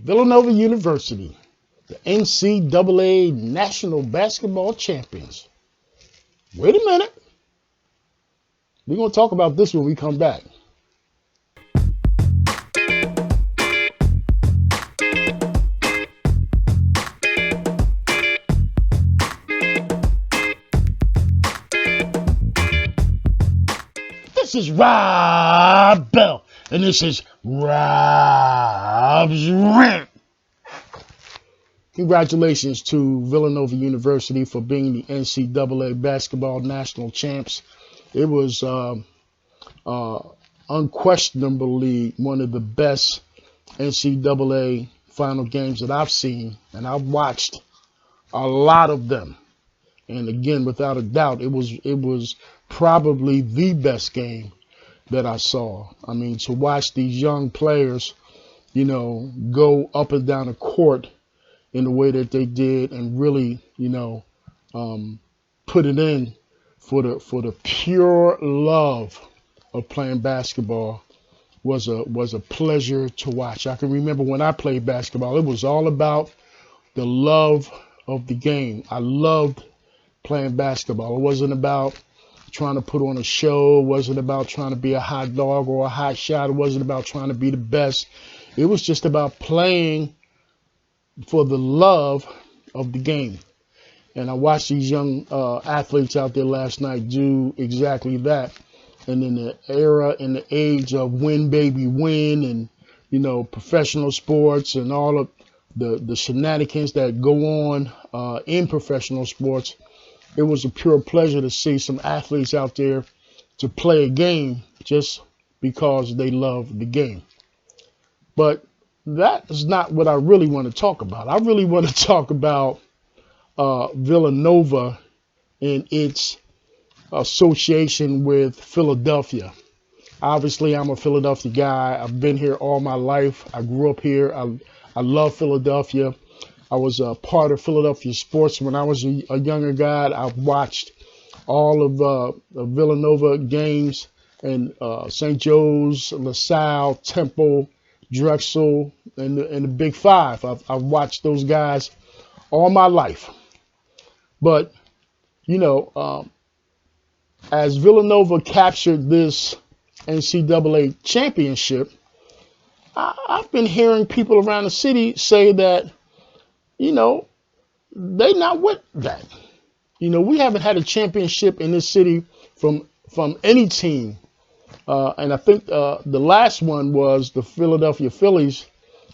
Villanova University, the NCAA National Basketball Champions. Wait a minute. We're going to talk about this when we come back. This is Rob Bell, and this is Rob's Rant. Congratulations to Villanova University for being the NCAA Basketball National Champs. It was unquestionably one of the best NCAA final games that I've seen, and I've watched a lot of them. And again, without a doubt, it was probably the best game that I saw. I mean, to watch these young players, go up and down the court in the way that they did, and really, put it in for the pure love of playing basketball was a pleasure to watch. I can remember when I played basketball, it was all about the love of the game. I loved playing basketball. It wasn't about trying to put on a show. It wasn't about trying to be a hot dog or a hot shot. It wasn't about trying to be the best. It was just about playing for the love of the game. And I watched these young athletes out there last night do exactly that. And in the era and the age of win, baby, win, and, professional sports and all of the shenanigans that go on in professional sports, it was a pure pleasure to see some athletes out there to play a game just because they love the game. But that is not what I really want to talk about. I really want to talk about Villanova and its association with Philadelphia. Obviously, I'm a Philadelphia guy. I've been here all my life. I grew up here. I love Philadelphia. I was a part of Philadelphia sports when I was a younger guy. I watched all of the Villanova games and St. Joe's, LaSalle, Temple, Drexel, and the Big Five. I've watched those guys all my life. But, as Villanova captured this NCAA championship, I've been hearing people around the city say that, they not with that. We haven't had a championship in this city from any team. And I think the last one was the Philadelphia Phillies.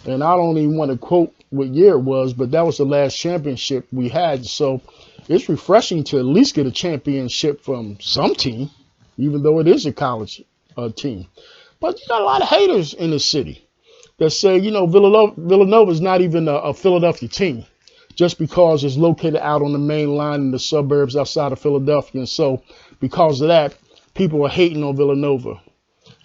And I don't even want to quote what year it was, but that was the last championship we had. So it's refreshing to at least get a championship from some team, even though it is a college team. But you got a lot of haters in the city that say, Villanova is not even a Philadelphia team just because it's located out on the main line in the suburbs outside of Philadelphia. And so because of that, people are hating on Villanova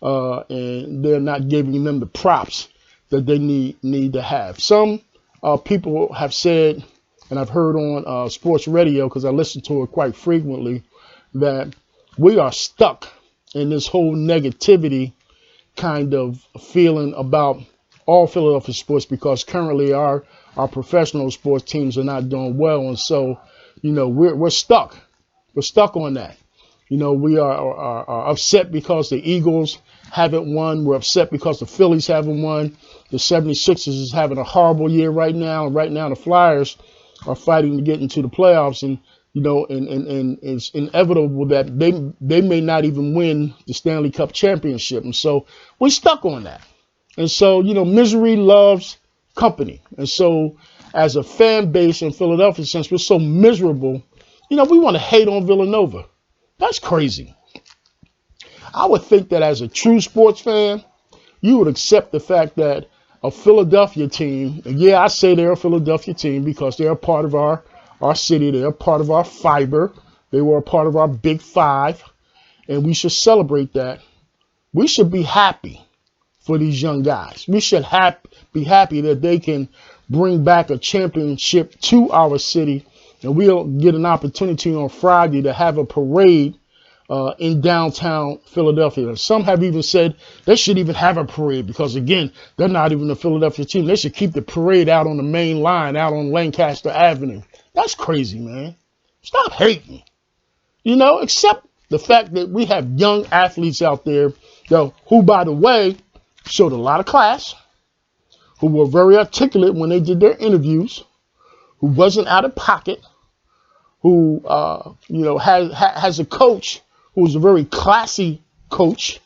and they're not giving them the props that they need to have. Some people have said, and I've heard on sports radio, because I listen to it quite frequently, that we are stuck in this whole negativity kind of feeling about all Philadelphia sports because currently our professional sports teams are not doing well. And so, we're stuck. We're stuck on that. We are upset because the Eagles haven't won. We're upset because the Phillies haven't won. The 76ers is having a horrible year right now. And right now the Flyers are fighting to get into the playoffs. And, and it's inevitable that they may not even win the Stanley Cup championship. And so we're stuck on that. And so, misery loves company. And so as a fan base in Philadelphia, since we're so miserable, we want to hate on Villanova. That's crazy. I would think that as a true sports fan, you would accept the fact that a Philadelphia team, and yeah, I say they're a Philadelphia team because they're a part of our city. They're a part of our fiber. They were a part of our Big Five, and we should celebrate that. We should be happy for these young guys. We should be happy that they can bring back a championship to our city, and we'll get an opportunity on Friday to have a parade in downtown Philadelphia. Some have even said they should even have a parade because, again, they're not even a Philadelphia team. They should keep the parade out on the main line, out on Lancaster Avenue. That's crazy, man. Stop hating. Accept the fact that we have young athletes out there who, by the way, showed a lot of class, who were very articulate when they did their interviews, who wasn't out of pocket, who has a coach who's a very classy coach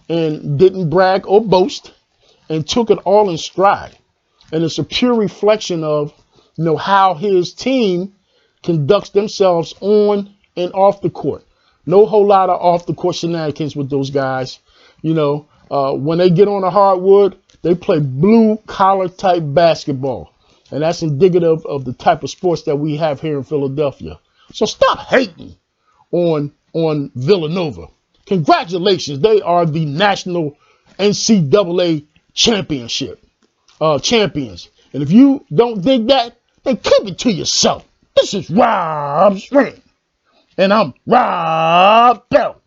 and didn't brag or boast and took it all in stride. And it's a pure reflection of how his team conducts themselves on and off the court. No whole lot of off the court shenanigans with those guys. When they get on the hardwood, they play blue collar type basketball. And that's indicative of the type of sports that we have here in Philadelphia. So stop hating on Villanova. Congratulations. They are the national NCAA champions. And if you don't dig that, then keep it to yourself. This is Rob's Rant. And I'm Rob Bell.